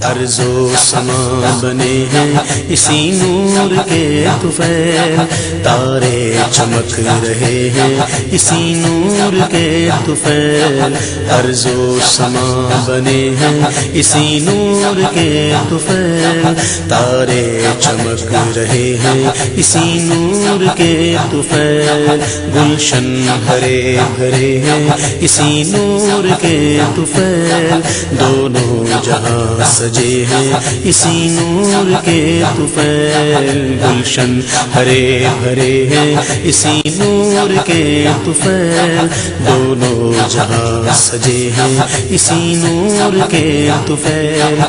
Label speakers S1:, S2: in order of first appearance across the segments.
S1: ارض و سما بنے ہیں اسی نور کے طفیل، تارے چمک رہے ہیں اسی نور کے طفیل، ارض و سما بنے ہیں اسی نور کے طفیل، تارے چمک رہے ہیں اسی نور کے طفیل، گلشن ہرے بھرے ہیں اسی نور کے طفیل، دونوں جہاں سجے ہیں اسی نور کے طفیل، گلشن ہرے بھرے ہیں اسی نور کے طفیل، دونوں جہاں سجے ہیں اسی نور کے طفیل،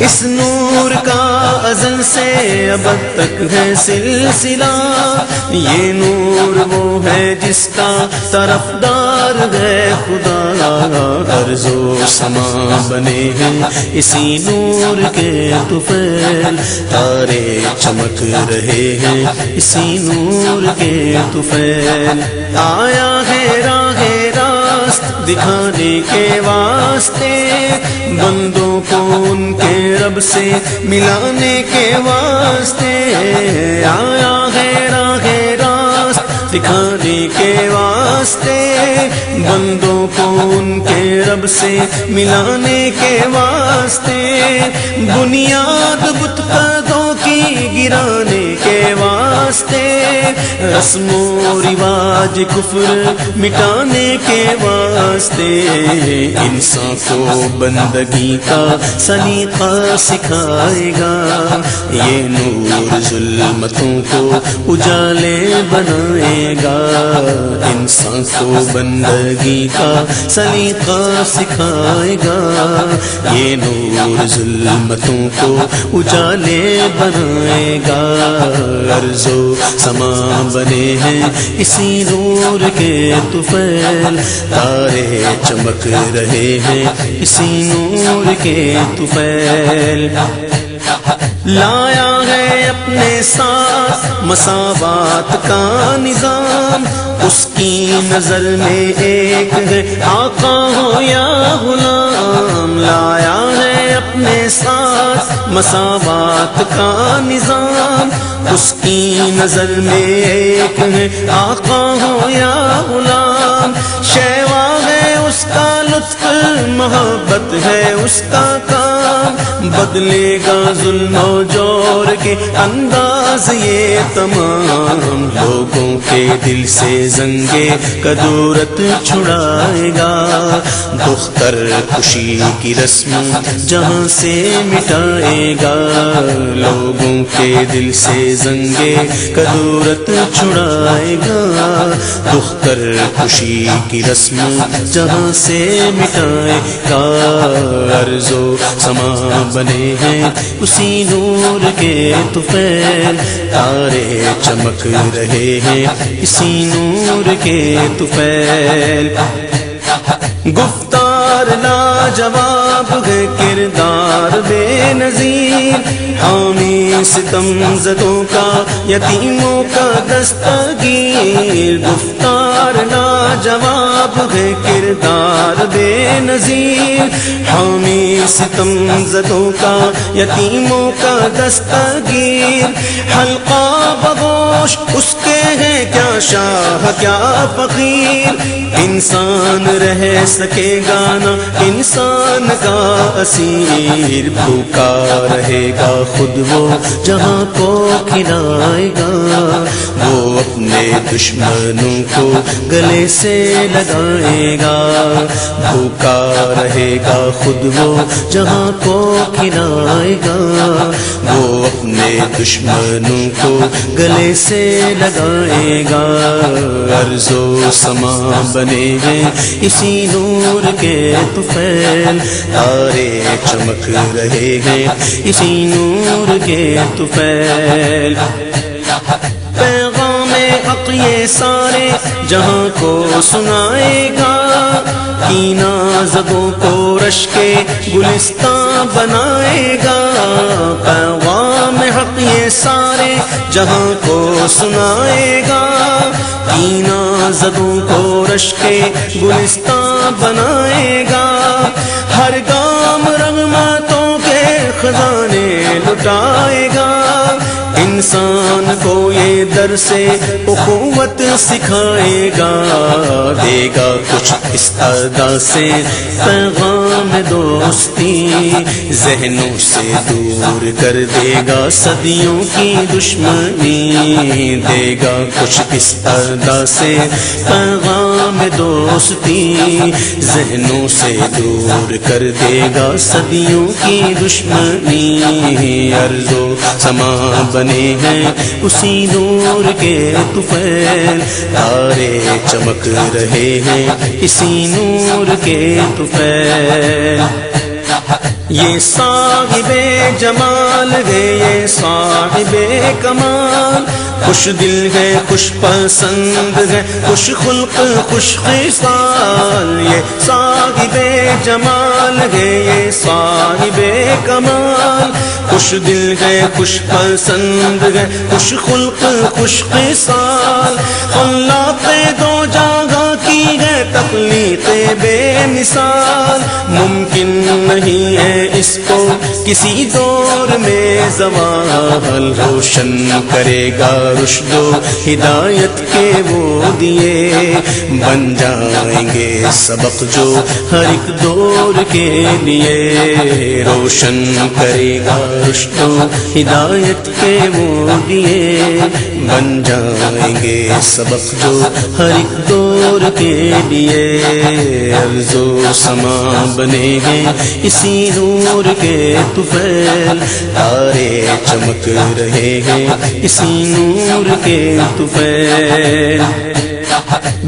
S1: اس نور کا ازل سے ابد تک ہے سلسلہ، یہ نور وہ ہے جس کا طرفدار ہے خدا، ارض و سما بنے ہیں اسی نور کے طفیل، تارے چمک رہے ہیں اسی نور کے طفیل، آیا ہے راہ راست دکھانے کے واسطے، بندوں کو ان کے رب سے ملانے کے واسطے، آیا ہے راہ راست دکھانے کے واسطے، بندوں کو ان کے رب سے ملانے کے واسطے، بنیاد بت پردوں کی گرانے کے واسطے، رسم و رواج کفر مٹانے کے واسطے، انسان کو بندگی کا سلیقہ سکھائے گا، یہ نور ظلمتوں کو اجالے بنائے گا، انسان کو بندگی کا سلیقہ سکھائے گا، یہ نور ظلمتوں کو اجالے بنائے گا، ارض و سما بنے ہیں اسی نور کے طفیل، تارے چمک رہے ہیں اسی نور کے طفیل، لایا ہے اپنے ساتھ مساوات کا نظام، اس کی نظر میں ایک ہے آقا ہو یا غلام، لایا ہے اپنے ساتھ مساوات کا نظام، اس کی نظر میں ایک ہے آقا ہو یا غلام، شیوا ہے اس کا لطف محبت ہے اس کا کام، بدلے گا ظلم و جور کے انداز یہ تمام، لوگوں کے دل سے زنگے کدورت چھڑائے گا، دختر خوشی کی رسم جہاں سے مٹائے گا، لوگوں کے دل سے زنگے کدورت چھڑائے گا، دختر خوشی کی رسم جہاں سے مٹائے گا، ارض و سما بنے ہیں اسی نور کے طفیل، تارے چمک رہے ہیں اسی نور کے طفیل، گفتار لاجواب ہے کردار بے نظیر، حامی ستم زدوں کا یتیموں کا دستگیر، گفتار لاجواب ہے کردار بے نظیر، حامی ستم زدوں کا یتیموں کا دستگیر، حلقہ بگوش اس کے ہے کیا شاہ کیا فقیر، انسان رہ سکے گا نہ انسان کا اسیر، بھوکا رہے گا خود وہ جہاں کو کھلائے گا، وہ اپنے دشمنوں کو گلے سے لگائے گا، بھوکا رہے گا خود وہ جہاں کو کھلائے گا، وہ اپنے دشمنوں کو گلے سے لگائے گا، ارض و سما بنے ہیں اسی نور کے طفیل، تارے چمک رہے ہیں اسی نور کے طفیل، پیغام حق یہ سارے جہاں کو سنائے گا، کینہ زدوں کو رش کے گلستان بنائے گا، پیغام حق یہ سارے جہاں کو سنائے گا، کینہ زدوں کو رش کے گلستان بنائے گا، ہر گام رحمتوں کے خزانے لٹائے گا، انسان کو یہ درس اخوت سکھائے گا، دے گا کچھ اس ادا سے پیغام دوستی، ذہنوں سے دور کر دے گا صدیوں کی دشمنی، دے گا کچھ اس ادا سے پیغام دوستی، ذہنوں سے دور کر دے گا صدیوں کی دشمنی، ارض و سما بنے ہیں اسی نور کے طفیل، تارے چمک رہے ہیں اسی نور کے طفیل، یہ صاحب جمال ہے یہ صاحب کمال، خوش دل ہے خوش پسند ہے خوش خلق خوش خصال، یہ صاحب جمال ہے یہ صاحب کمال، خوش دل ہے خوش پسند ہے خوش خلق خوش خصال، خلاق دو جگہ کی ہے تخلیق بے مثال، ممکن نہیں ہے اس کو کسی دور میں زوال، روشن کرے گا رشد و ہدایت کے وہ دیے، بن جائیں گے سبق جو ہر ایک دور کے لیے، روشن کرے گا رشد و ہدایت کے وہ دیے، بن جائیں گے سبق جو ہر ایک دور کے لیے، ارض و سما بنے ہیں اسی نور کے طفیل، تارے چمک رہے ہیں اسی نور کے طفیل،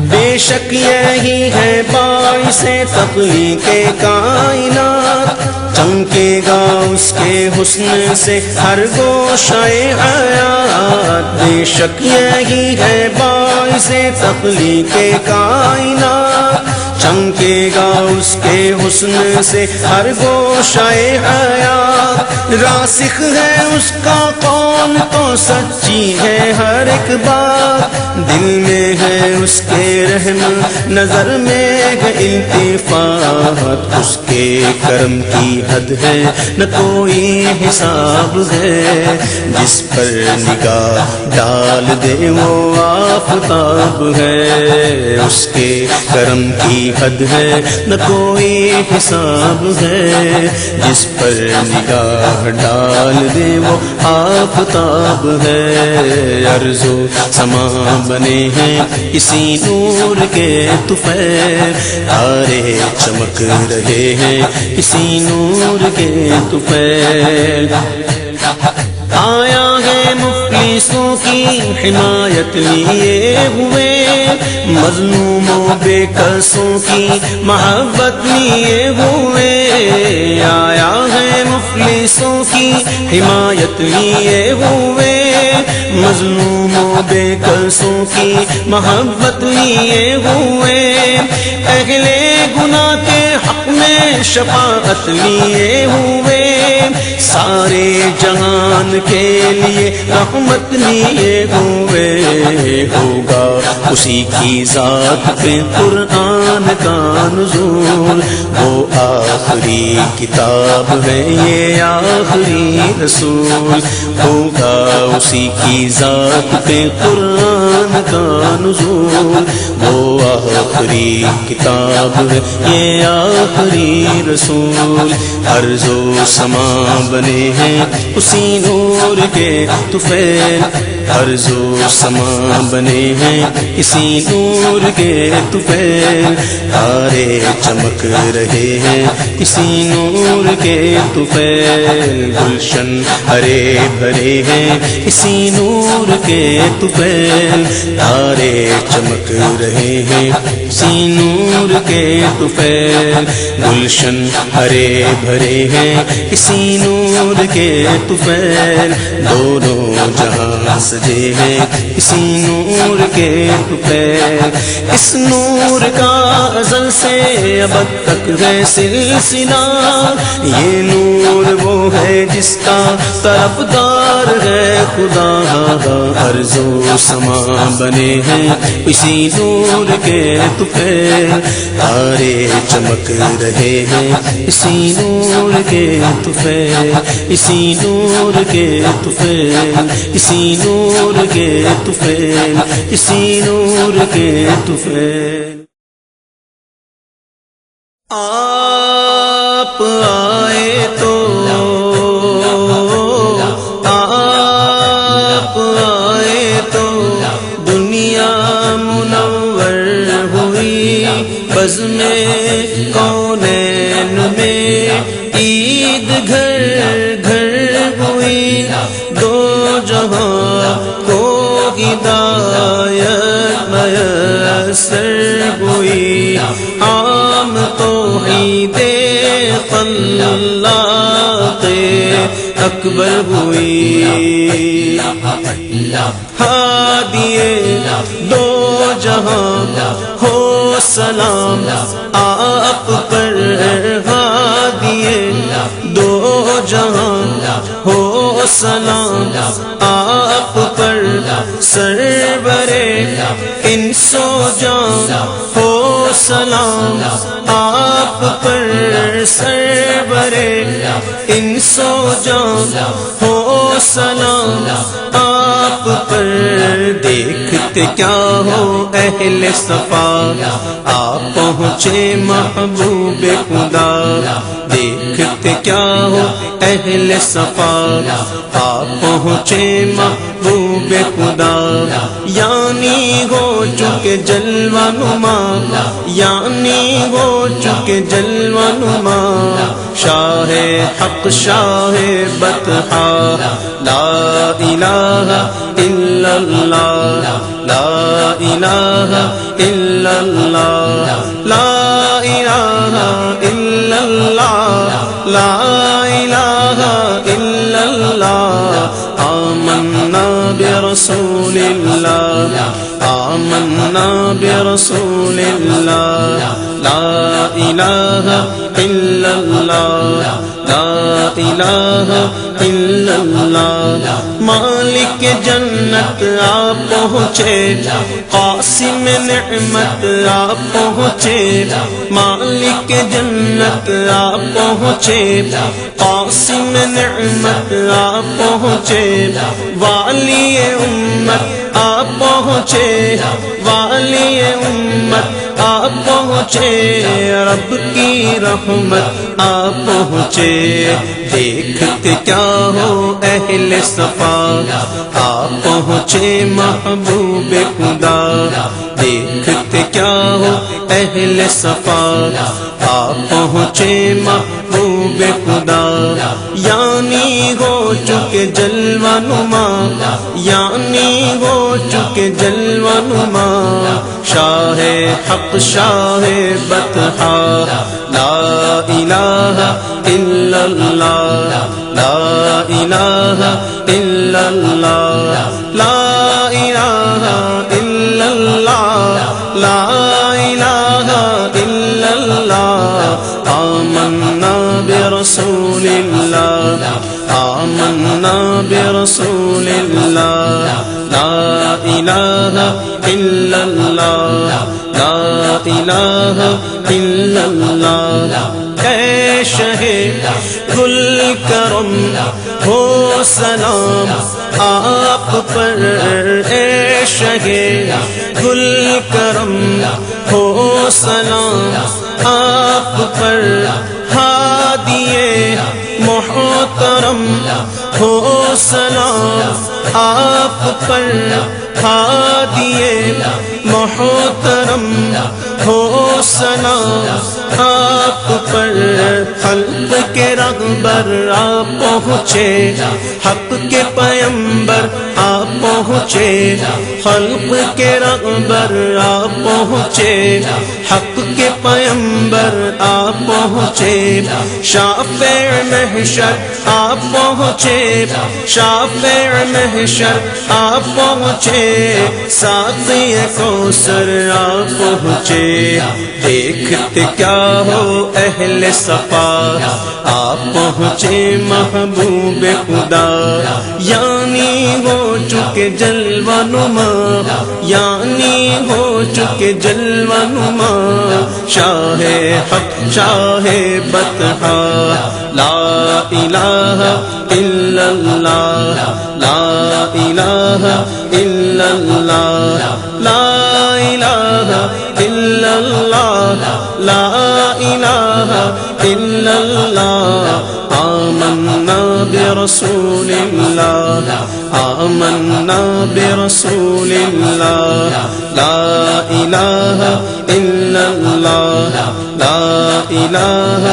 S1: بے شک یہی ہے باعث تخلیق کائنات، چمکے گا اس کے حسن سے ہر گوشہ حیات، بے شک یہی ہے باعث تخلیق کائنات، چمکے گا اس کے حسن سے ہر گوشہ حیات، راسخ ہے اس کا قول تو سچی ہے ہر ایک بات، دل میں ہے اس کے رحم نظر میں ہے التفات، اس کے کرم کی حد ہے نہ کوئی حساب ہے، جس پر نگاہ ڈال دے وہ آفتاب ہے، اس کے کرم کی حد ہے نہ کوئی حساب ہے، جس پر نگاہ ڈال دے وہ آفتاب ہے، ارض و سما بنے ہیں اسی نور کے طفیل، تارے چمک رہے ہیں اسی نور کے طفیل، آیا ہے مفلسوں کی حمایت لیے ہوئے، مظلوموں بے کسوں کی محبت لیے ہوئے، آیا ہے مفلسوں کی حمایت لیے ہوئے، مظلوموں بے کسوں کی محبت لیے ہوئے، اہل گناہ کے حق میں شفاعت لیے ہوئے، سارے جہان کے لیے رحمت لیے ہوئے، ہوگا اسی کی ذات پہ قرآن کا نزول، وہ آخری کتاب ہے یہ آخری رسول، ہوگا اسی کی ذات پہ قرآن کا نزول، وہ آخری کتاب ہے یہ آخری رسول، ارض و سما بنے ہیں اسی نور کے طفیل، ارض و سما بنے ہیں اسی نور کے طفیل، تارے چمک رہے ہیں اسی نور کے طفیل، گلشن ہرے بھرے ہیں اسی نور کے طفیل، تارے چمک رہے ہیں اسی نور کے طفیل، گلشن ہرے بھرے ہیں اسی نور کے طفیل، دونوں جہاں سجے ہیں اسی نور کے طفیل، اس نور کا ازل سے ابد تک ہے سلسلہ، یہ نور وہ ہے جس کا طرفدار کار ہے خدا ارض و سما بنے ہیں اسی نور کے طفیل، تارے چمک رہے ہیں اسی نور کے طفیل، اسی نور کے طفیل، اسی نور کے طفیل، اسی نور کے طفیل۔ آپ آئے تو آپ آئے تو دنیا منور ہوئی، بزم کونین میں عید گھر گھر ہوئی، دو جہاں کو ہدایت میسر ہوئی، عام توحید خلاق اکبر ہوئی، ہادی دو جہاں ہو سلام آپ پر، ہادی دو جہاں ہو سلام آپ پر، سرور انس و جان ہو سلام آپ پر، سرور انس و جان ہو سلام آپ پر۔ دیکھتے کیا ہو اہل صفا آپ پہنچے محبوب خدا، دیکھتے کیا ہو اہل صفا آپ پہنچے محبوب خدا، یعنی ہو چکے جلوہ نما، یعنی ہو چکے جلوہ نما، شاہ حق شاہ بطحا، لا الہ الا اللہ، لا الہ الا اللہ، لا الہ الا اللہ، لا الہ الا اللہ۔ آمنا برسول اللہ، آمنا برسول اللہ، لا الہ الا اللہ، لا الہ الا اللہ۔ مالک جنت آپ پہنچے، قاسم نعمت آپ پہنچے، مالک جنت آپ پہنچے، قاسم نعمت آپ پہنچے، والی امت آپ پہنچے، والی امت آپ پہنچے، رب کی رحمت آپ پہنچے۔ دیکھتے کیا ہو اہل صفا آپ پہنچے محبوب خدا، دیکھتے کیا ہو اہل صفا آپ پہنچے محبوب خدا، یعنی ہو چکے جلوہ نما، یعنی ہو چکے جلوہ نما، شاہ حق شاہ بطحا، لا الہ الا اللہ، لا الہ الا اللہ، لا الہ الا اللہ، لا الہ الا اللہ۔ آمنا برسول اللہ، آمنا برسول اللہ، لا الہ الا اللہ، لا الہ الا اللہ۔ اے شہ گل کرم ہو سلام آپ پر، اے شہ گل کرم ہو سلام آپ پر، ہادی محترم ہو سلام آپ پر، ہادی محترم ہو سلام آپ پر۔ خلق کے رہبر آپ پہنچے، حق کے پیمبر آپ پہنچے، خلق کے رہبر آپ پہنچے، حق کے پیمبر آپ پہنچے، شافع محشر آپ پہنچے، شافع محشر آپ پہنچے، ساقی کوثر آپ پہنچے، دیکھتے کیا ہو اہل صفا، آپ پہنچے محبوب خدا، یعنی ہو چکے جلوہ نما، یعنی ہو چکے جلوہ نما، شاہ حق شاہ بطحا، لا الہ الا اللہ، لا الہ الا اللہ، لا الہ الا اللہ، لا الہ الا اللہ، آمنا برسول اللہ، آمنا برسول اللہ، لا الہ الا اللہ، لا الہ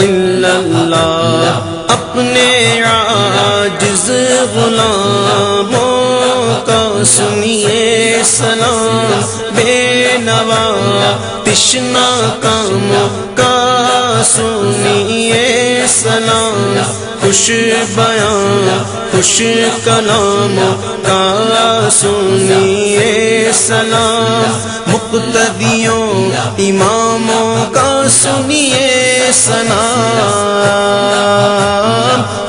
S1: الا اللہ، اپنے عاجز غلاموں کا سنیے سلام، بے نوا تشنا کاموں کا سنیے سلام، خوش بیان خوش کلاموں کا سنیے سلام، مقتدیوں اماموں کا سنیے سلام،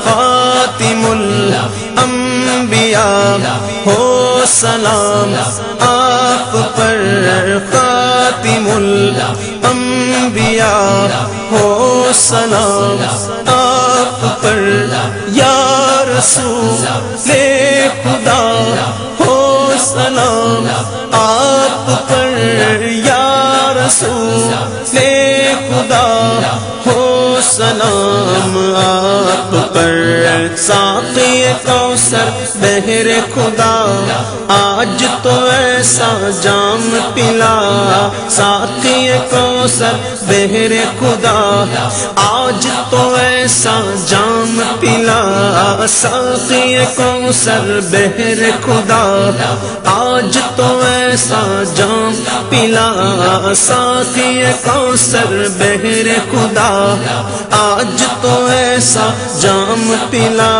S1: خاتم الانبیاء ہو سلام آپ پر، خاتم الانبیاء ہو سلام آپ پر، یا رسول خدا ہو سلام آپ پر، یا رسول خدا ہو سلام آپ پر، ساقی کوثر بحر خدا آج تو ایسا جام پلا، ساقی کوثر بحر خدا آج تو ایسا جام پلا، ساقی کوثر بحر خدا آج تو ایسا جام پلا، ساقی کوثر بحر خدا آج تو ایسا جام پلا،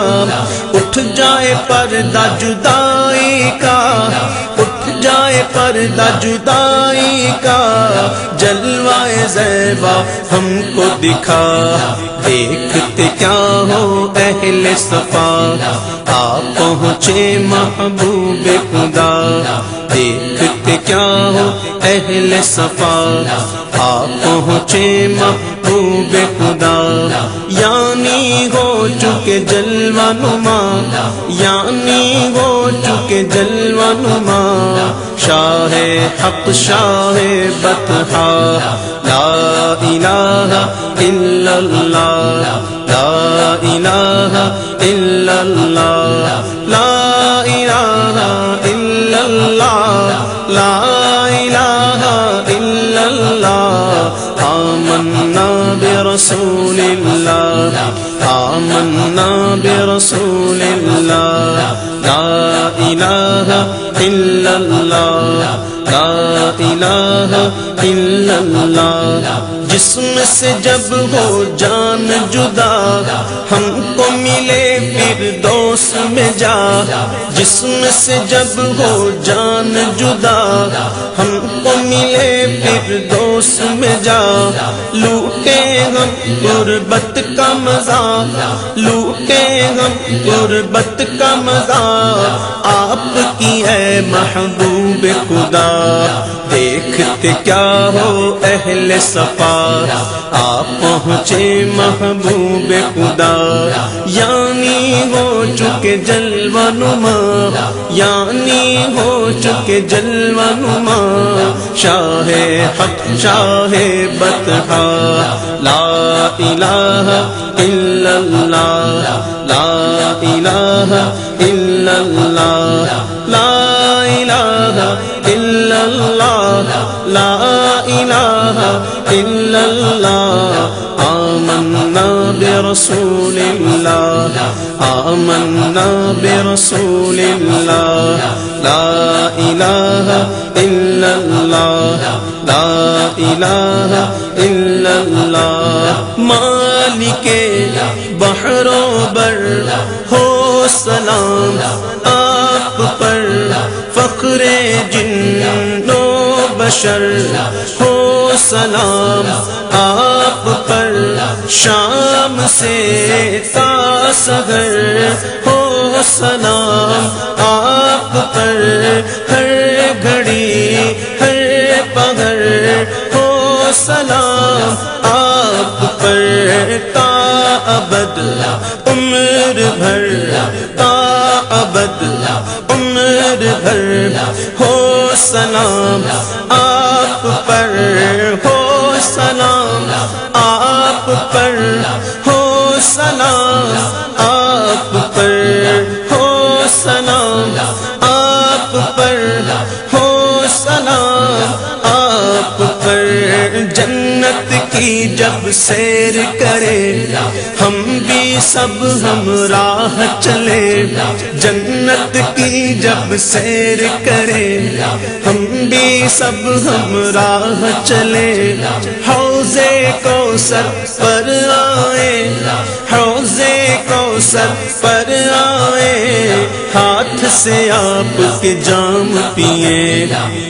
S1: اٹھ جائے پردہ جدائی کا، اٹھ جائے پردہ جدائی کا، جلوہ زیبا ہم کو دکھا، دیکھتے کیا ہو اہل صفا، آپ پہنچے محبوب خدا، دیکھتے کیا ہو اہل صفا، آپ پہنچے محبوب خدا، یعنی ہو چکے جلوہ نما، یعنی ہو چکے جلوہ نما، شاہ حق شاہ بطحا، لا الہ الا اللہ، لا الہ الا اللہ، لا الہ الا اللہ، لا الہ الا اللہ، آمنا برسول اللہ، آمنا برسول اللہ، لا الہ الا اللہ، لا الہ الا اللہ، جسم سے جب ہو جان جدا ہم کو ملے فردوس میں جا، جسم سے جب ہو جان جدا ہم کو ملے فردوس میں جا، لوٹے ہم غربت کا مزہ، لوٹے ہم غربت کا مزہ، آپ کی ہے محبوب خدا، دیکھتے کیا ہو اہل صفا، آپ پہنچے محبوب خدا، یعنی ہو چکے جلوہ نما، یعنی ہو چکے جلوہ نما، شاہ حق شاہ بطحا، لا الہ الا اللہ، لا الہ الا اللہ، لا الہ الا اللہ، لا الہ الا اللہ، آمنا برسول اللہ، آمنا برسول اللہ، لا الہ الا اللہ، لا الہ الا اللہ، مالک بحر و بر ہو سلام آپ پر، فخر جن و بشر ہو سلام آپ پر، شام سے تا سحر ہو سلام آپ پر، ہر گھڑی ہر پہر ہو سلام آپ پر، تا ابد عمر بھر، تا ابد عمر بھر ہو سلام آپ پر، ہو سلام آپ پر، ہو سلام آپ پر، ہو سلام آپ پر، ہو سلام آپ پر۔ جنت کی جب سیر کرے ہم بھی سب ہمراہ چلے، جنت کی جب سیر کرے ہم بھی سب ہمراہ چلے، حوض کوثر پر آئے، حوض کوثر پر آئے، ہاتھ سے آپ کے جام پیے،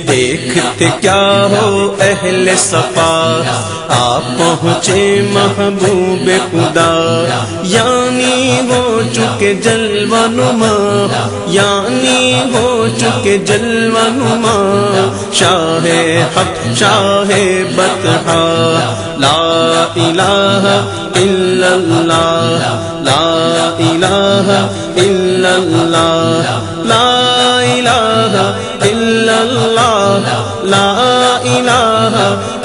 S1: دیکھتے کیا ہو اہل صفا، آپ پہنچے محبوب خدا، یعنی ہو چکے جلوہ نما، یعنی ہو چکے جلوہ نما، شاہ حق شاہ بطحا، لا الہ الا اللہ، لا الہ الا اللہ، لا الہ الا اللہ، لا الہ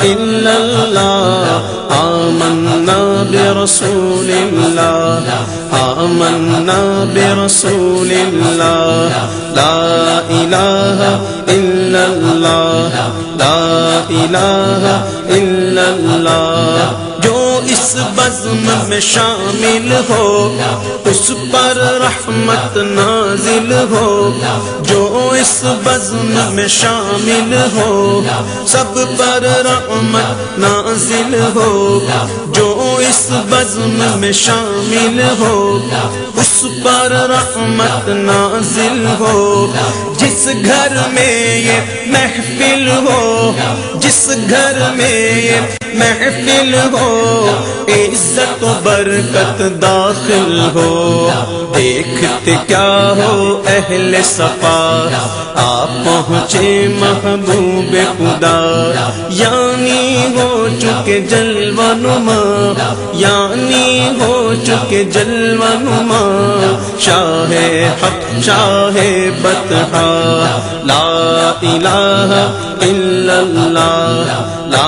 S1: الا اللہ۔ آمنا برسول اللہ، آمنا برسول اللہ، لا الہ الا اللہ، لا الہ الا اللہ۔ جو اس بزم میں شامل ہو اس پر رحمت نازل ہو، جو اس بزم میں شامل ہو سب پر رحمت نازل ہو، جو اس بزم میں شامل ہو اس پر رحمت نازل ہو۔ جس گھر میں یہ محفل ہو، جس گھر میں یہ محفل ہو، عزت و برکت داخل ہو، دیکھتے کیا ہو اہل صفا، آپ پہنچے محبوب خدا، یعنی ہو چکے جلوہ نما، یعنی ہو چکے جلوہ نما، شاہ حق شاہ بطحا، لا الہ الا اللہ، لا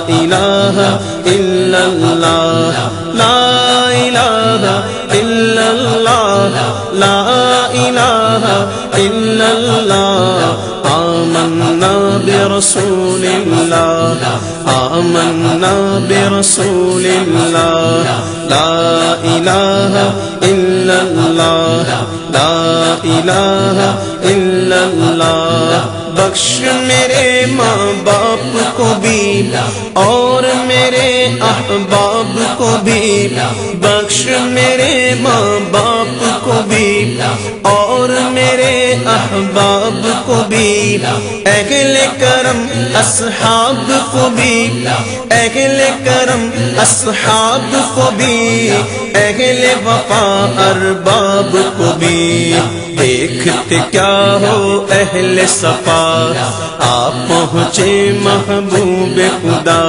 S1: الہ الا اللہ، لا الہ الا اللہ، لا الہ الا اللہ۔ آمنا برسول اللہ، آمنا برسول اللہ، لا الہ الا اللہ، لا الہ الا اللہ۔ بخش میرے ماں باپ کو بھی اور میرے احباب کو بھی، بخش میرے ماں باپ کو بھی اور میرے احباب کو بھی، اہل کرم اصحاب کو بھی، اہل کرم اصحاب کو بھی، اہل وفا ارباب کو بھی، دیکھتے کیا ہو اہل صفا، آپ پہنچے محبوب خدا،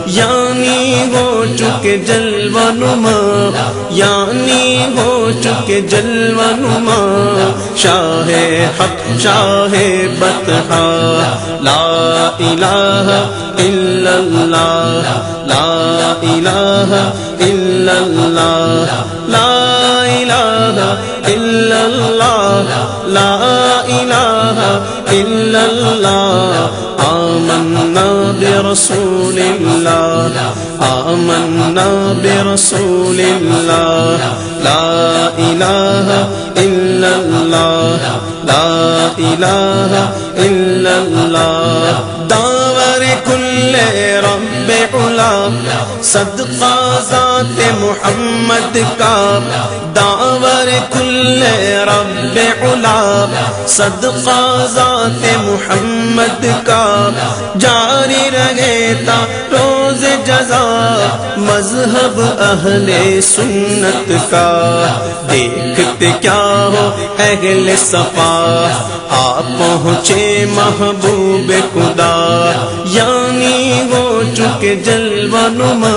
S1: یعنی ہو چکے جلوہ نما، یعنی ہو چکے جلوہ نما، شاہ حق شاہ بطحا، لا الہ الا اللہ، لا الہ الا اللہ، لا الہ الا اللہ، لا الہ الا اللہ۔ آمنا برسول اللہ، آمنا برسول اللہ، لا الہ الا اللہ، لا الہ الا اللہ۔ داور کل رب علا صدقہ ذات محمد کا داور کل رب علا صدقہ ذات محمد کا جاری رہے تا روز جزا مذہب اہل سنت کا دیکھتے کیا ہو اہل صفا آپ پہنچے محبوب خدا یعنی ہو چکے جلوہ نما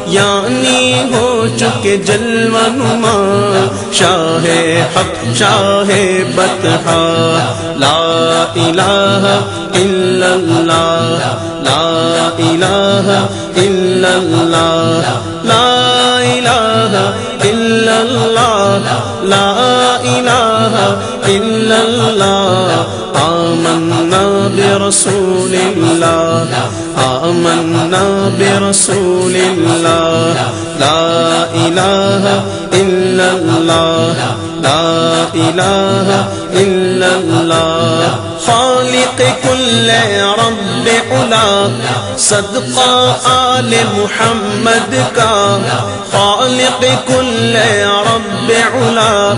S1: یعنی ہو چکے جلوہ نما شاہ حق شاہ بطحا لا الہ الا اللہ لا الہ الا اللہ لا الہ الا اللہ لا الہ الا اللہ آمنا برسول اللہ آمنا برسول اللہ لا الہ الا اللہ لا الہ الا اللہ خالق کل رب علا صدقہ آل محمد کا خالق کل رب علا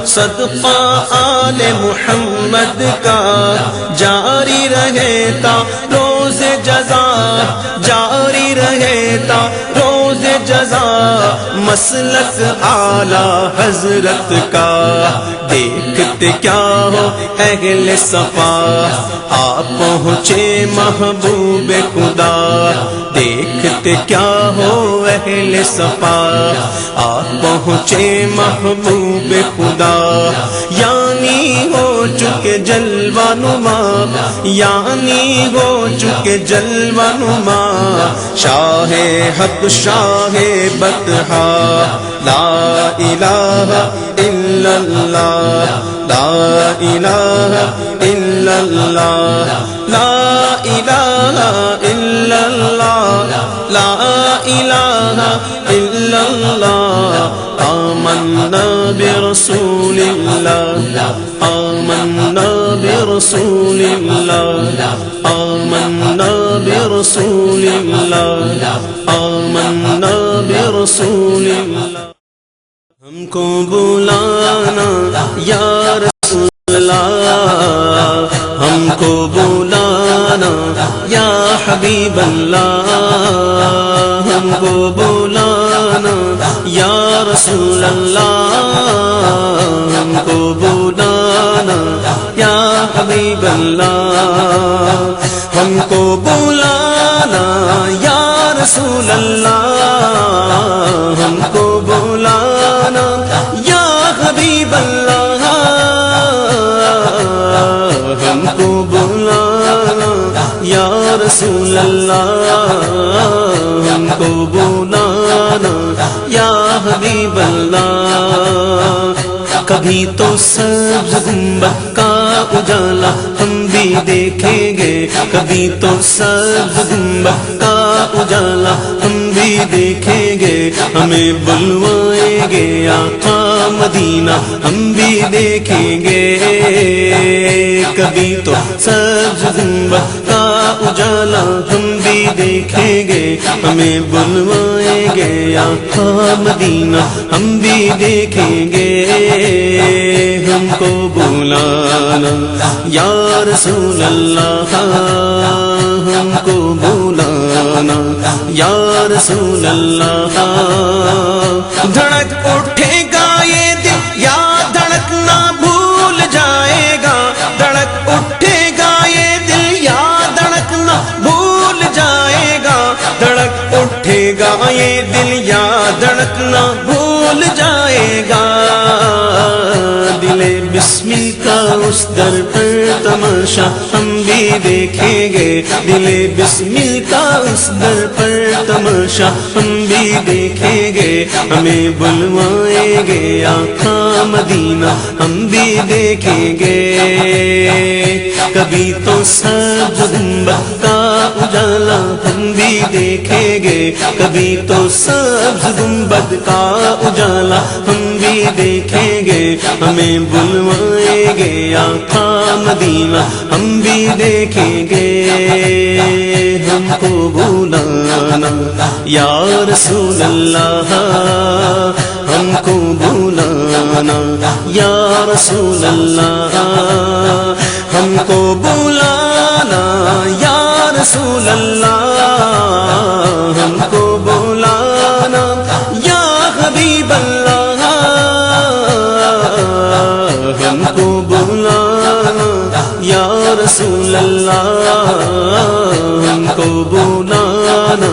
S1: صدقہ آل محمد کا جاری رہے تا روز جزا جاری رہے تا روز جزا مسلک اعلی حضرت کا دیکھتے کیا ہو اہل صفا آپ پہنچے محبوب خدا دیکھتے کیا ہو اہل صفا آپ پہنچے محبوب خدا یعنی ہو چکے جلوہ نما یعنی ہو چکے جلوہ نما شاہ حق شاہ بطحا لا الہ الا اللہ لا الہ الا اللہ لا الہ الا اللہ لا الہ الا اللہ آمنا برسول اللہ آمنا برسول اللہ آمنا برسول اللہ آمنا برسول اللہ ہم کو بلانا یا رسول اللہ ہم کو بلانا یا حبیب اللہ ہم کو بلانا یا رسول اللہ ہم کو بلانا یا حبیب اللہ ہم کو بلانا یا رسول اللہ ہم کو بلانا یا حبیب اللہ ہم کو بلانا یا رسول اللہ ہم کو بلانا یا حبیب اللہ کبھی تو سبز گنبد کا اجالا ہم بھی دیکھیں گے کبھی تو سبز گنبد کا اجالا ہم بھی دیکھیں گے ہمیں بلوائیں گے آقا مدینہ ہم بھی دیکھیں گے کبھی تو سبز گنبد کا اجالا ہم بھی دیکھیں گے ہمیں بلوائیں گے آقا مدینہ ہم بھی دیکھیں گے ہم کو بلانا یا رسول اللہ ہم کو بلانا یا رسول اللہ دھڑک اٹھے گا یہ دل یا دھڑکنا بھول جائے گا دھڑک اٹھے گا یہ دل یا دھڑکنا بھول جائے گا دھڑک اٹھے گا یہ دل یا دھڑکنا بھول جائے گا دل بسمل کا اس در پر تماشا ہم بھی دیکھیں گے دل بسمل کا اس در پر تماشا ہم بھی دیکھیں گے ہمیں بلوائیں گے آقا مدینہ ہم بھی دیکھیں گے کبھی تو سبز گنبد کا اجالا ہم بھی دیکھیں گے کبھی تو سبز گنبد کا اجالا ہم بھی دیکھیں گے ہمیں بلوائیں گے آقا مدینہ ہم بھی دیکھیں گے ہم کو بلانا یا رسول اللہ ہم کو بلانا یا رسول اللہ ہم کو بلانا یا رسول اللہ ہم کو بلانا یا حبیب اللہ ہم کو بلانا یا رسول اللہ ہم کو بلانا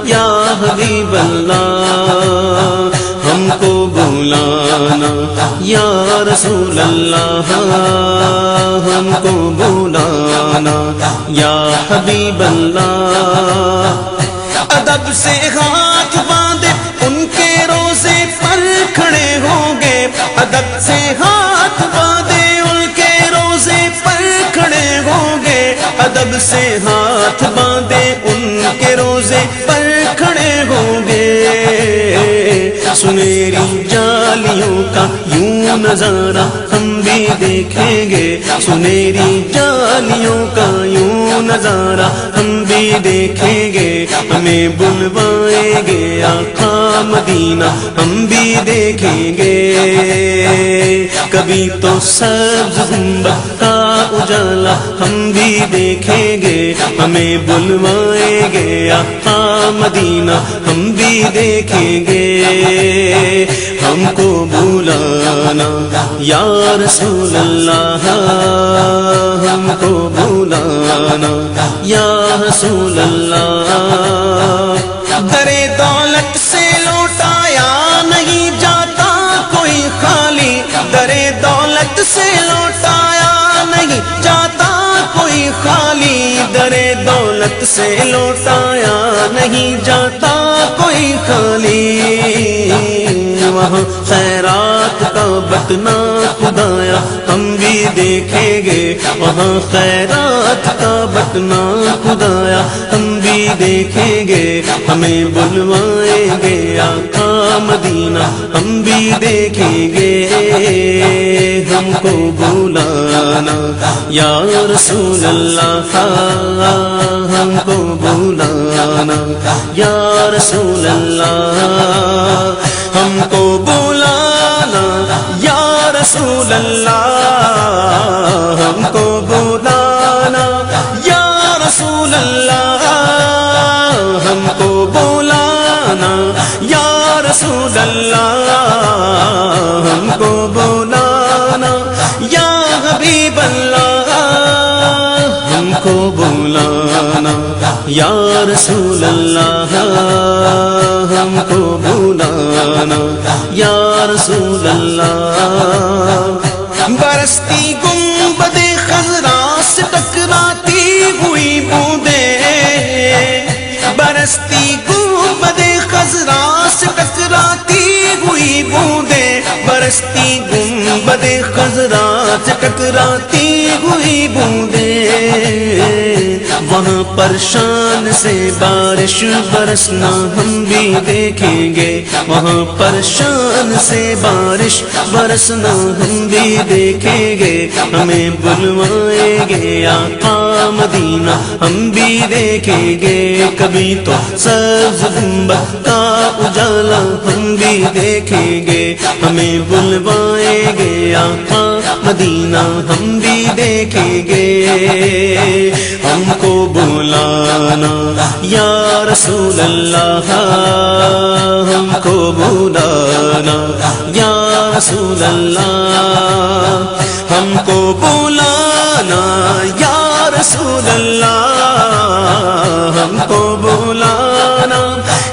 S1: یا حبیب اللہ ہم کو بلانا یا رسول اللہ ہم کو بلانا یا حبیب اللہ ادب سے ہاتھ باندھے ان کے روزے پر کھڑے ہوں گے ادب سے ہاتھ باندھے ان کے روزے پر کھڑے ہوں گے ادب سے ہاتھ باندھے ان کے روزے پر کھڑے ہوں گے سنہری جالیوں کا یوں نظارہ ہم بھی دیکھیں گے سنہری جالیوں کا یوں نظارہ ہم بھی دیکھیں گے ہمیں بلوائیں گے آقا مدینہ ہم بھی دیکھیں گے کبھی تو سبز گنبد کا اجالا ہم بھی دیکھیں گے ہمیں بلوائیں گے آقا مدینہ ہم بھی دیکھیں گے ہم کو بلانا یا رسول اللہ ہم کو بلانا یا رسول اللہ درے دولت سے لوٹایا نہیں جاتا کوئی خالی درے دولت سے لوٹایا نہیں جاتا کوئی خالی درے دولت سے لوٹایا نہیں جاتا کوئی خالی وہاں خیرات کا بتنا خدایا ہم بھی دیکھیں گے وہاں خیرات کا بتنا خدایا ہم بھی دیکھیں گے ہمیں بلوائیں گے آقا مدینہ ہم بھی دیکھیں گے ہم کو بلانا یا رسول اللہ ہم کو بلانا یا رسول اللہ ہم کو بلانا یا رسول اللہ ہم کو بلانا یا رسول اللہ ہم کو بلانا یا رسول اللہ ہم کو بلانا یا حبیب اللہ ہم کو بلانا یا رسول اللہ ہم کو بلانا یا رسول اللہ برستی گنبد خضرا سے ٹکراتی ہوئی بوندیں برستی گنبد خضرا سے ٹکراتی ہوئی بوندیں برستی گنبد خضرا سے ٹکراتی ہوئی بوندیں وہاں پر شان سے بارش برسنا ہم بھی دیکھیں گے وہاں پر شان سے بارش برسنا ہم بھی دیکھیں گے ہمیں بلوائیں گے آقا مدینہ ہم بھی دیکھیں گے کبھی تو سبز گنبد کا اجالا ہم بھی دیکھیں گے ہمیں بلوائیں گے آقا مدینہ ہم بھی دیکھیں گے ہم کو بلانا یا رسول اللہ ہم کو بلانا یا رسول اللہ ہم کو بلانا یا رسول اللہ ہم کو بلانا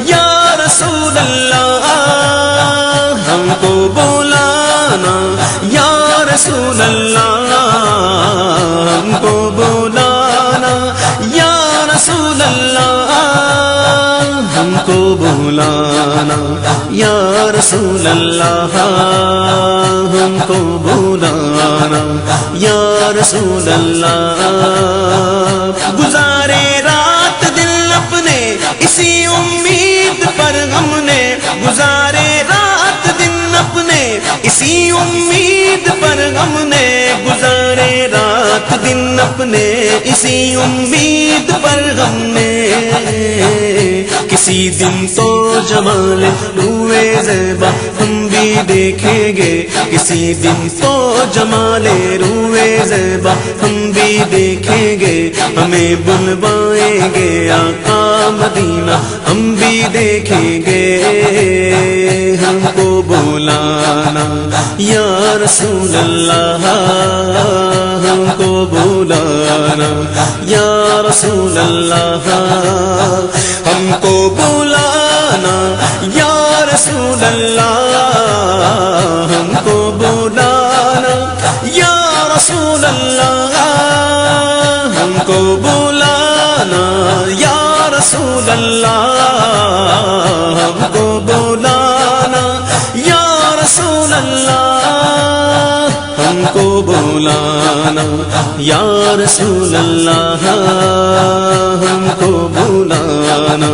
S1: یا رسول اللہ ہم کو بلانا یا رسول اللہ ہم کو بلانا یا رسول اللہ ہم کو بلانا بلانا یا رسول اللہ ہم کو بلانا یا رسول اللہ گزارے رات دن اپنے اسی امید پر ہم نے گزارے رات دن اپنے اسی امید پر ہم نے گزارے رات دن اپنے اسی امید پر ہم نے کسی دن تو جمال روئے زیبا ہم بھی دیکھیں گے کسی دن تو جمال روئے زیبا ہم بھی دیکھیں گے ہمیں بلوائیں گے آقا مدینہ ہم بھی دیکھیں گے ہم کو بلانا یا رسول اللہ ہم کو بلانا یا رسول اللہ ہم کو بلانا یا رسول اللہ ہم کو بلانا یا رسول اللہ ہم کو بلانا یا رسول اللہ ہم کو بلانا یا رسول اللہ ہم کو بلانا یا رسول اللہ ہم کو بلانا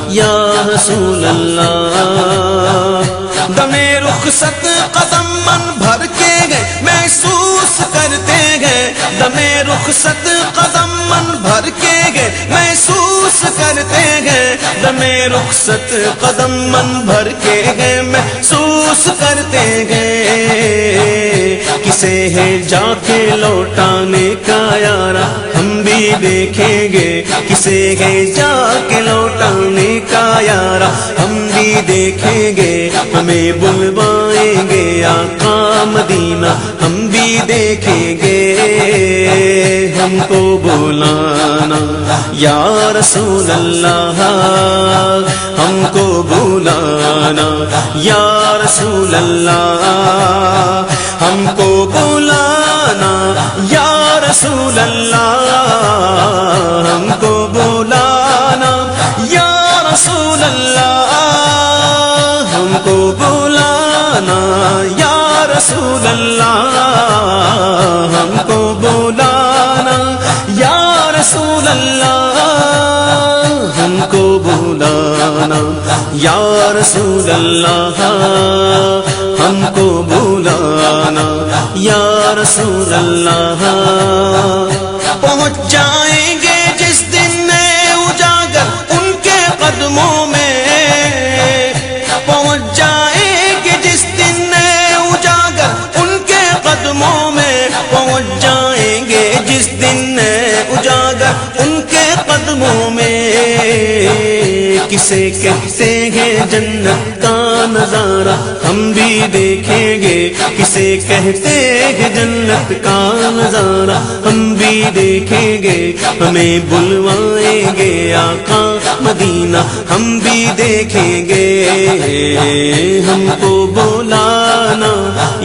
S1: یا رسول اللہ دمِ رخصت قدم من بھر کے گئے محسوس کرتے گئے دمِ رخصت قدم من بھر کے گئے محسوس کرتے گئے دمِ رخصت قدم من بھر کے گئے محسوس کرتے گئے کسے ہے جا کے لوٹانے کا یارا ہم بھی دیکھیں گے کسے ہے جا کے لوٹانے کا یارا ہم بھی دیکھیں گے ہمیں بلوائیں گے آقا مدینہ ہم بھی دیکھیں گے ہم کو بلانا یا رسول اللہ ہم کو بلانا یا رسول اللہ ہم کو بلانا یا رسول اللہ ہم کو بلانا یا رسول اللہ ہم کو بلانا یا رسول اللہ ہم کو بلانا یا رسول اللہ ہم کو بلانا یا رسول اللہ ہم کو بلانا یا رسول اللہ پہنچ جائیں گے جس دن اجاگر ان کے قدموں میں پہنچ جائیں گے جس دن اجاگر ان کے قدموں میں پہنچ جائیں گے جس دن اجاگر ان کے قدموں میں کسے کہتے ہیں جنت کا نظارہ ہم بھی دیکھیں گے کسے کہتے ہیں جنت کا نظارہ ہم بھی دیکھیں گے ہمیں بلوائیں گے آقا مدینہ ہم بھی دیکھیں گے ہم کو بلانا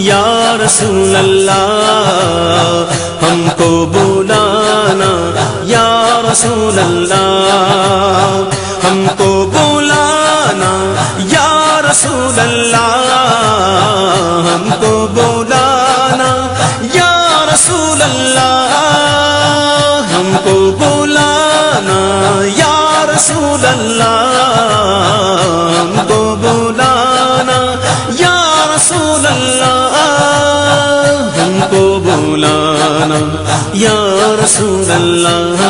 S1: یا رسول اللہ ہم کو بلانا یا رسول اللہ ہم کو بلانا یا رسول اللہ ہم کو بلانا یا رسول اللہ ہم کو بلانا یا رسول اللہ ہم کو بلانا یا رسول اللہ ہم کو بلانا یا رسول اللہ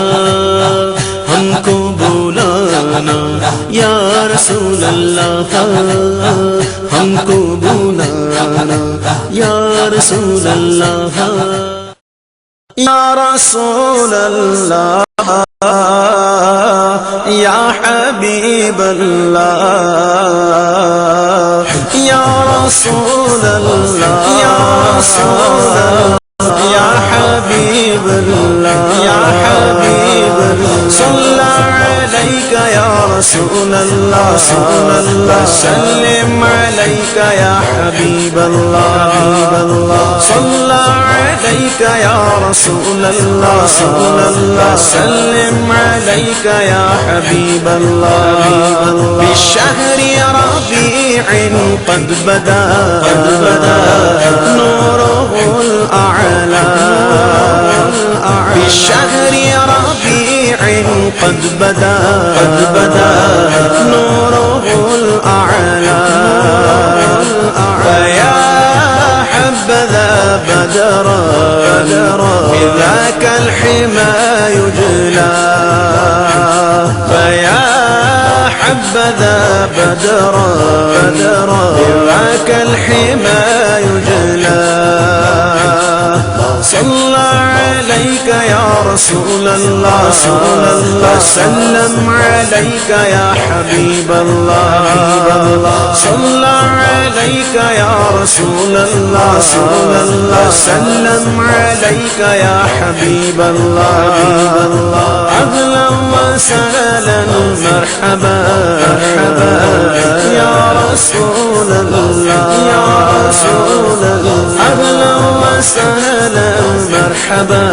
S1: ہم کو بلانا یا رسول اللہ ہم کو بلانا یا رسول اللہ یا رسول اللہ یا حبیب اللہ یا رسول اللہ یا رسول اللہ یا حبیب اللہ یا حبیب اللہ صلی علیک یا رسول اللہ وسلم عليك يا حبيب الله صلى عليك يا رسول الله وسلم عليك يا حبيب الله بالشهر ربيع قد بدا نوره الأعلى بالشهر ربيع قد بدا نوره الأعلى فيا حبذا بدرا بذاك الحمى يجلى فيا حبذا بدرا بذاك الحمى يجلى صلى عليك يا رسول الله وسلم عليك يا حبيب الله صلى عليك يا رسول الله وسلم عليك يا حبيب الله أهلا وسهلا مرحبا يا رسول الله أهلا وسهلا مرحبا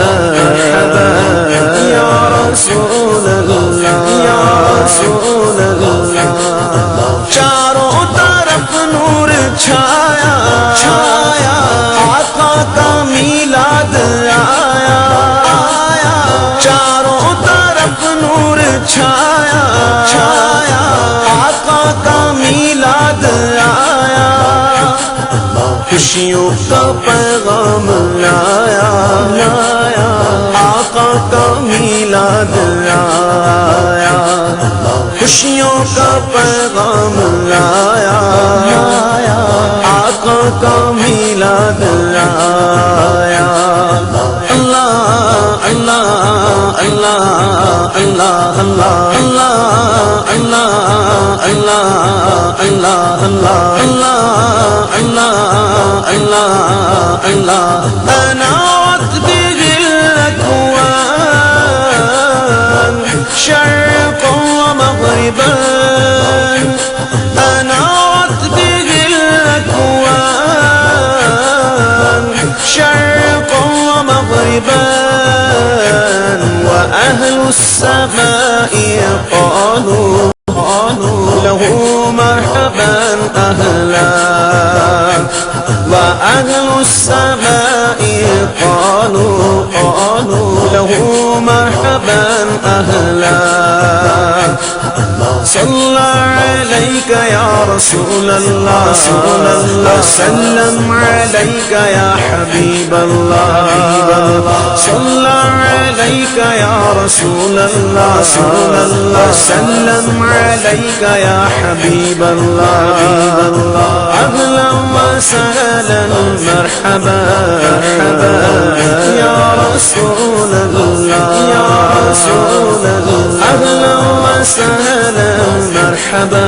S1: يا رسول الله چاروں طرف نور چھایا آقا کا میلاد آیا چاروں طرف نور چھایا آقا کا میلاد آیا خوشیوں کا پیغام لایا آقا کا میلاد آیا خوشیوں کا پیغام لایا آقا کا میلاد آیا اللہ اللہ اللہ اللہ اللہ اللہ اللہ اللہ أنعت به الأكوان شرقا ومغربا أنعت به الأكوان شرقا ومغربا وأهل السماء قالوا له مرحبا أهلا وأهل السماء قالوا له مرحبا أهلا صلى عليك يا رسول الله وسلم عليك يا حبيب الله صلى عليك يا رسول الله وسلم عليك يا حبيب الله أهلا وسهلا مرحبا يا رسول الله أهلا وسهلا مرحبا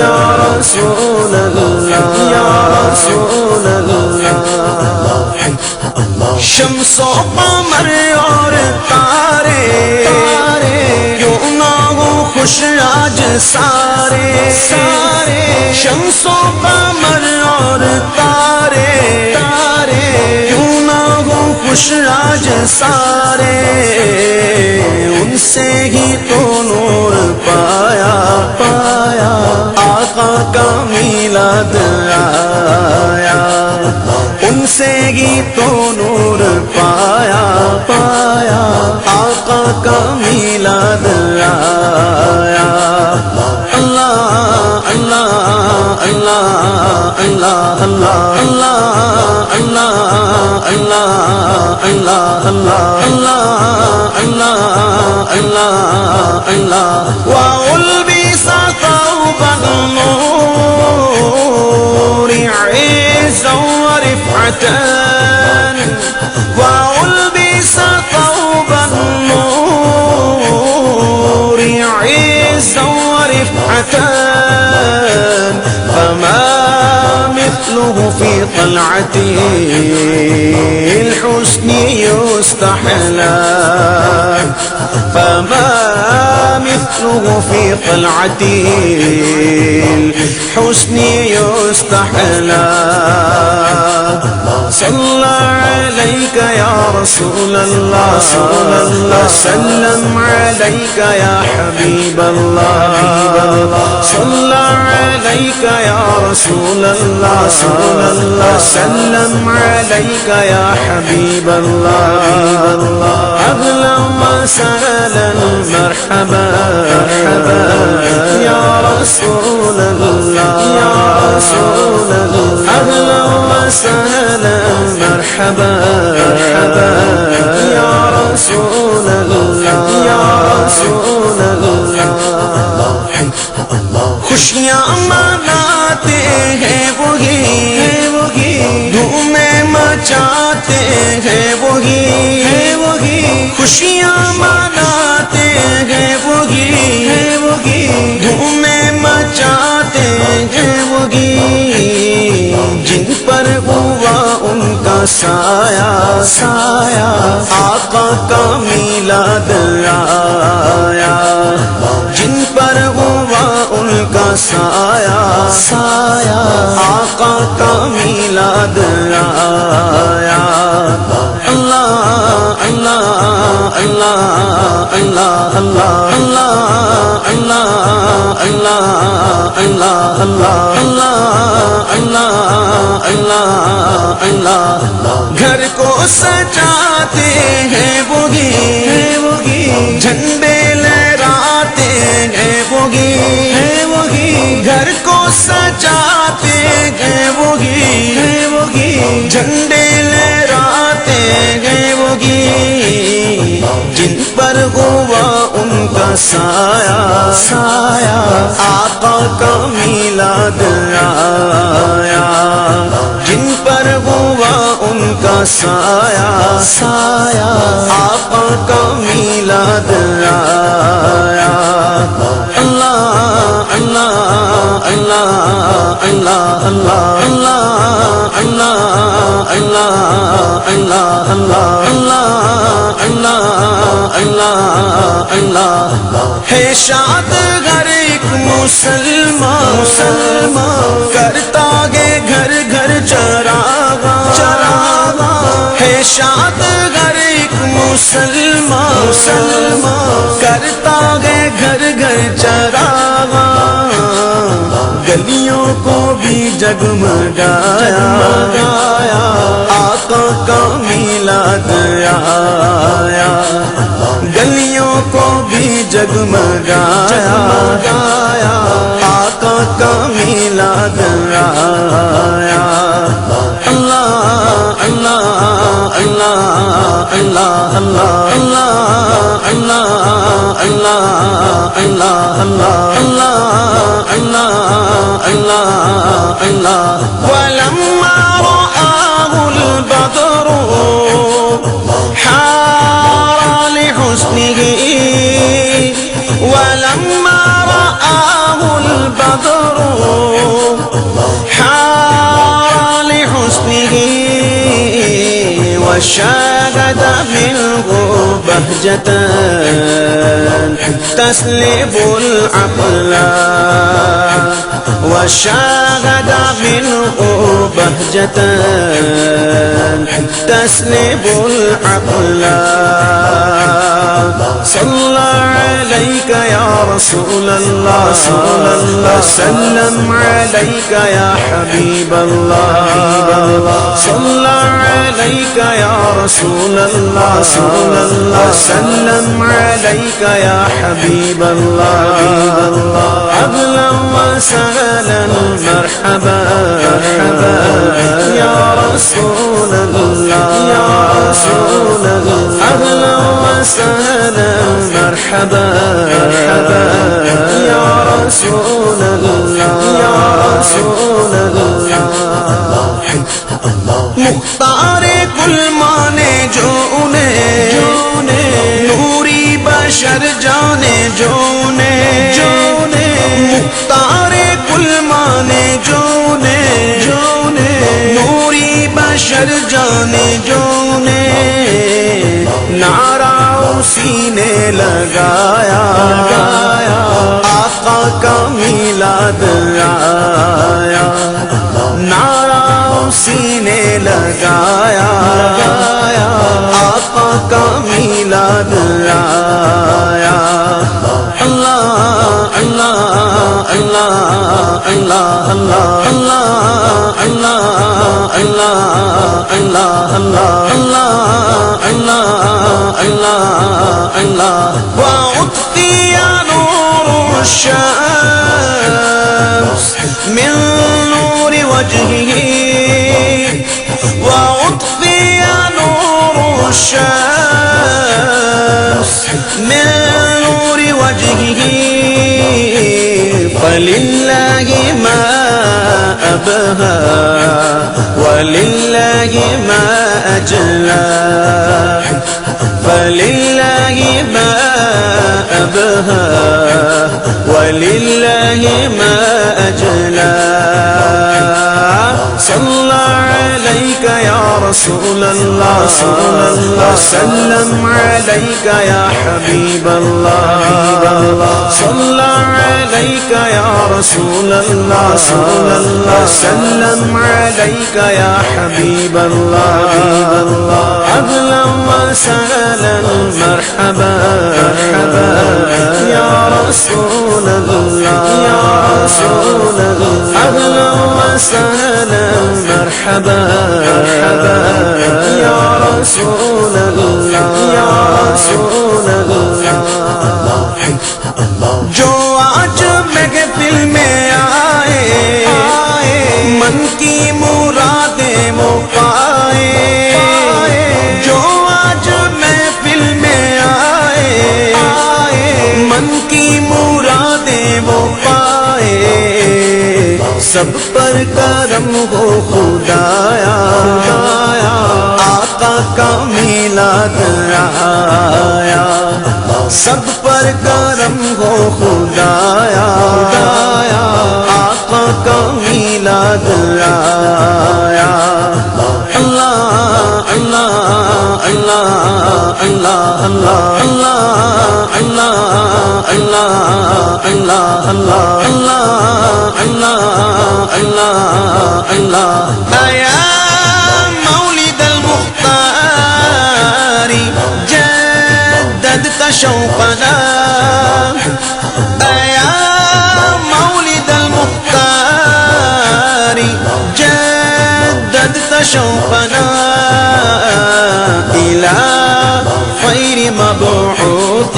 S1: يا رسول الله شمس و قمر اور تارے کیوں نہ ہو خوش آج سارے شمس و قمر اور تارے کیوں نہ ہو خوش آج سارے ان سے ہی تو نور پایا آقا کا میلاد آیا ان سے ہی تو نور پایا آقا کا میلاد آیا اللہ اللہ اللہ اللہ اللہ اللہ اللہ اللہ اللہ اللہ وألبس ثوب النور عزا ورفعة وألبس ثوب النور عزا ورفعة فما مثل مثله في طلعة الحسن يستحلى فما مثله في طلعة الحسن يستحلى صلى عليك يا رسول الله سلم عليك يا حبيب الله صلى عليك يا رسول الله سلم عليك يا حبيب الله أهلا وسهلا مرحبا يا رسول الله يا رسول الله أهلا وسهلا مرحبا يا رسول الله يا رسول الله خوشیاں مناتے ہیں وہی دھومیں مچاتے ہیں وہی خوشیاں مناتے ہیں وہی دھومیں مچاتے ہیں وہی جن پر ہوا ان کا سایہ آقا کا میلاد آیا جن پر ہوا ان کا سایہ آقا کا میلاد آیا اللہ اللہ اللہ اللہ اللہ اللہ اللہ اللہ اللہ اللہ اللہ اللہ گھر کو سجاتے ہیں وہی جھنڈے لہراتے ہیں وہی گھر کو سجاتے ہیں وہی جھنڈے لہراتے ہیں وہی جن پر ہوا ان کا سایہ آقا کا میلاد آیا جن پر ہوا ان کا سایہ آقا کا میلاد آیا اللہ اللہ اللہ اللہ اللہ اللہ اللہ اللہ اللہ اللہ اللہ اللہ ہے شاد ہر ایک مسلمان کرتا ہے گھر گھر چراغاں ہے شاد ہر ایک مسلمان کرتا ہے گھر گھر چراغاں گلیوں کو بھی جگمگایا آقا کا میلاد آیا گلیوں کو بھی جگمگایا آقا کا میلاد آیا اللہ اللہ اللہ اللہ اللہ اللہ اللہ اللہ اللہ اللہ اللہ اللہ ولما رآه البدر حار لحسنه ولما رآه البدر حار لحسنه وشاهد منه بهجة تسلب العقل وشاهد منه بهجة تسلب العقل صلى عليك يا رسول الله سلم عليك يا حبيب الله صلى عليك يا رسول الله سلم عليك يا حبيب الله أهلا وسهلا مرحبا يا رسول الله يا رسول الله أهلا وسهلا مرحبا يا رسول الله يا رسول الله مختار کل مانے جو انہیں نوری بشر جانے جو انہیں مختار کل مانے جو انہیں محشر جانے جو نے نعرہ اسی نے لگایا، آقا کا میلاد آیا، نعرہ اسی نے لگایا، آقا کا میلاد آیا۔ اللہ اللہ اللہ اللہ اللہ اللہ اللہ اللہ اللہ اللہ اللہ اللہ وأعطي نور الشمس من نور وجهه، وأعطي نور الشمس من نور وجهه، فلله ما أبهى ولله ما أجلى، فلله ما أبهى ولله ما أجلى، صلى عليك يا رسول الله وسلم عليك يا حبيب الله، صلى عليك يا رسول الله وسلم عليك يا حبيب الله، أهلا وسهلا مرحبا يا رسول الله، يا رسول الله، أهلا وسهلا مرحبا يا رسول الله، يا رسول الله۔ جو آج محفل میں آئے من کی مرادیں وہ پائے، جو آج محفل میں آئے من کی مرادیں وہ پائے، سب پر کرم ہو خدایا، آقا کا میلاد آیا، سب پر کرم ہو خدایا، آقا کا میلاد آیا۔ اللہ اللہ اللہ اللہ اللہ اللہ اللہ اللہ اللہ اللہ اللہ اللہ یا مولد المختار جددت شوقنا، یا مولد المختار جددت شوقنا، إلى خير مبعوث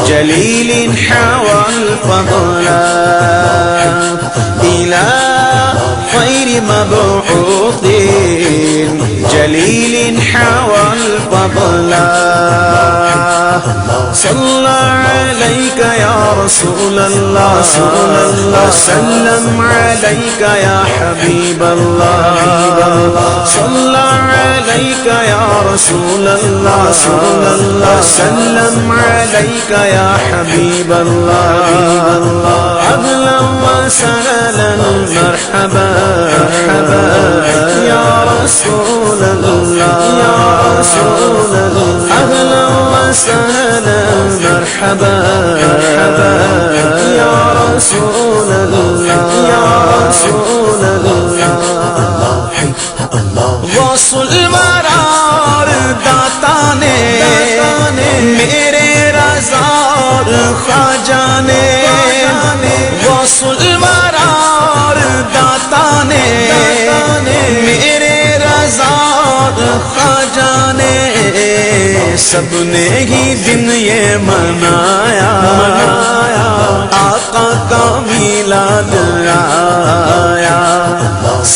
S1: جليل حوى الفضل، إلى خير مبعوث جليل حوى الفضل، صلى عليك يا رسول الله وسلم عليك يا حبيب الله، صلى عليك يا رسول الله وسلم عليك يا حبيب الله، أهلا وسهلا مرحبا يا رسول الله، يا رسول الله، أهلا وسهلا مرحبا يا رسول الله، يا رسول الله۔ غوث المرار داتا نے میرے رضا خواجہ نے، غوث المرار داتا نے میرے رضا خواجہ نے، سب نے ہی دن یہ منایا، آقا کا میلاد آیا،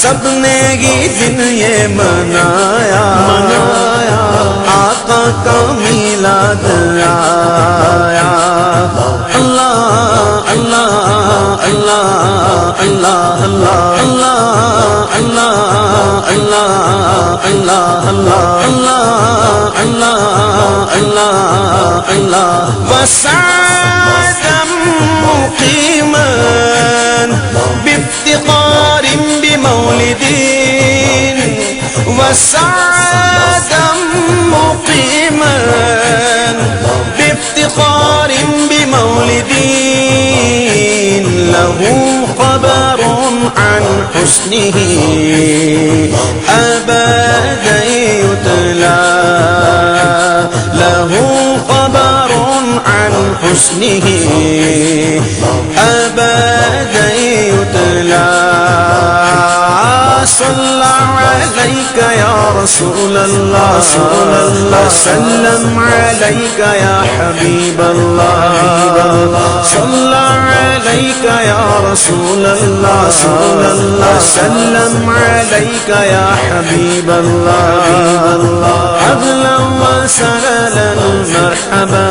S1: سب نے ہی دن یہ منایا، آقا کا میلاد آیا۔ اللہ اللہ اللہ اللہ اللہ اللہ اللہ اللہ اللہ اللہ اللہ وسعدا مقيما بافتقار بمولد أسعد مقيما بافتخار بمولد له خبر عن حسنه أبدا يتلى له خبر عن حسنه أبدا يتلى صلى عليك يا رسول الله وسلم عليك يا حبيب الله صلى عليك يا رسول الله وسلم عليك يا حبيب الله أهلا وسهلا مرحبا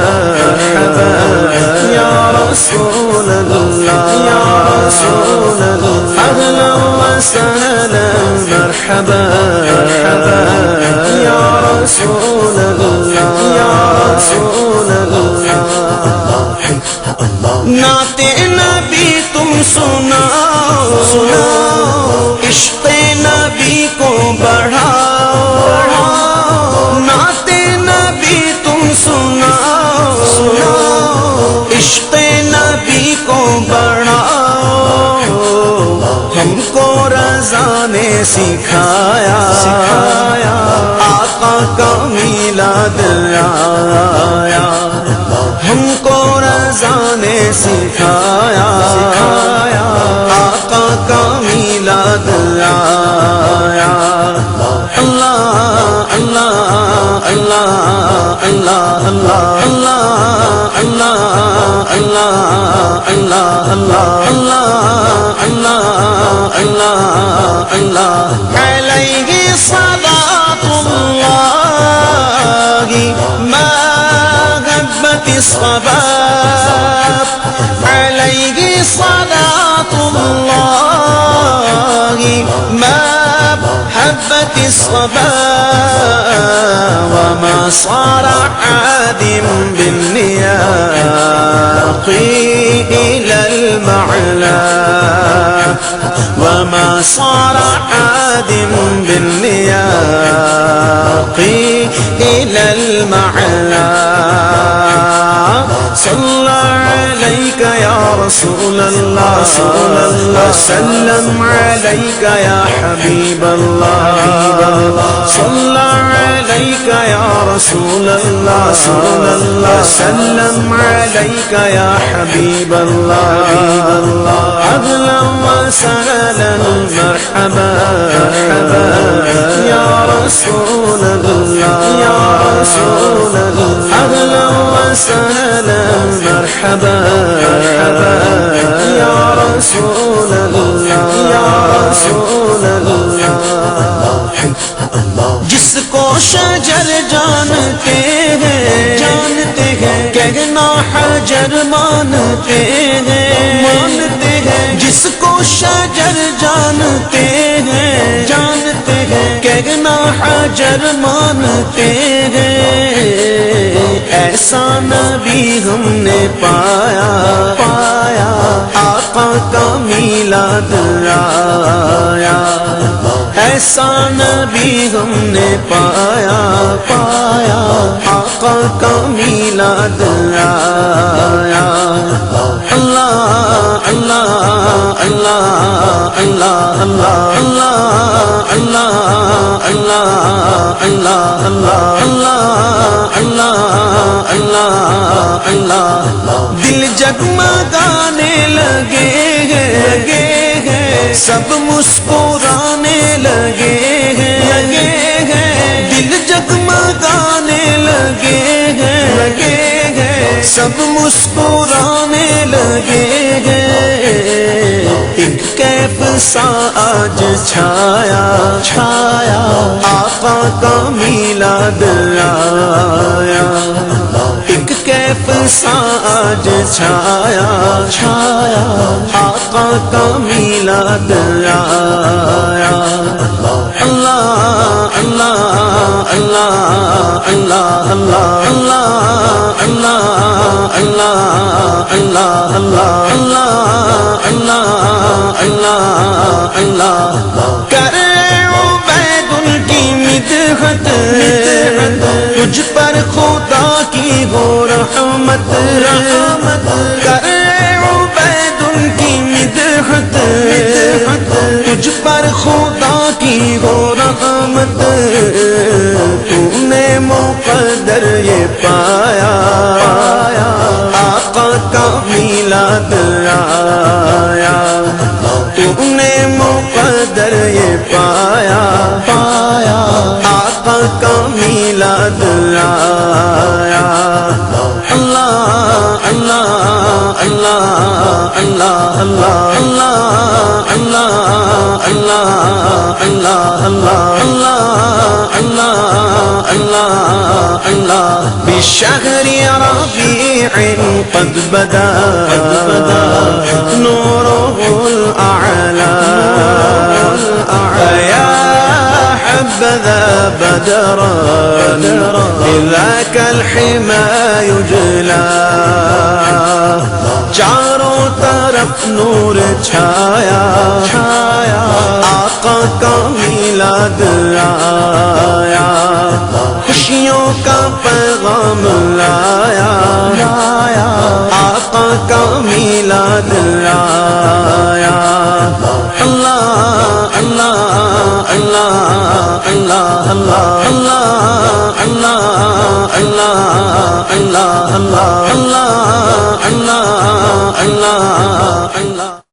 S1: يا رسول الله يا رسول الله أهلا وسهلا مرحبا يا رسول الله يا رسول الله نعت نبی تم سناؤ عشق نبی کو بڑھاؤ نعت نبی تم سناؤ عشق نبی کو بڑھاؤ ہم کو رضا نے سکھایا آقا کا میلاد آیا ہم کو رضا نے سکھایا آقا کا میلاد آیا اللہ اللہ اللہ اللہ اللہ اللہ اللہ اللہ اللہ اللہ اللہ اللہ علیہ صلاة اللہ ما غبت الصباب علیہ صلاة اللہ ما حبت الصباب وما صار عادم بالنياق إلى المعلى وما صار عادم بالنياق إلى المعلى صلى عليك يا رسول الله وسلم عليك يا حبيب الله صلى عليك يا رسول الله وسلم عليك يا حبيب الله أهلا وسهلا مرحبا يا رسول الله يا رسول الله أهلا وسهلا مرحبا يا رسول الله يا رسول الله جس کو شجر جانتے ہیں کہنا حجر مانتے ہیں جس کو شجر جانتے ہیں کہنا حجر مانتے ہیں ایسا نبی ہم نے پایا آقا کا میلاد آیا ایسا نبی ہم نے پایا آقا کا میلاد آیا اللہ اللہ اللہ اللہ اللہ اللہ اللہ اللہ اللہ اللہ اللہ اللہ دل جگمگانے لگے ہیں سب مسکرانے لگے ہیں دل جگمگانے لگے ہیں سب مسکرانے لگے ہیں ایک کیف سا آج چھایا آقا کا میلاد آیا ایک کیف سا آج چھایا آقا کا میلاد آیا اللہ اللہ اللہ اللہ اللہ اللہ اللہ اللہ اللہ اللہ اللہ اللہ اللہ کرے عبید کی رحمت کرے عبید ان کی مدحت تجھ پر خدا کی ہو رحمت تو نے مقدر یہ پایا آقا کا میلاد آیا تو نے مقدر یہ پایا آقا کا میلاد آیا اللہ اللہ اللہ اللہ اللہ اللہ اللہ اللہ اللہ اللہ اللہ اللہ اللہ بشهر ربيع قد بدا نوره الأعلى يا حبذا بدرا إذا كالحمى يجلى چاروں طرف نور چھایا آقا کا میلاد آیا خوشیوں کا پیغام لایا آقا کا میلاد آیا اللہ اللہ اللہ اللہ اللہ اللہ اللہ اللہ اللہ اللہ اللہ اللہ اللہ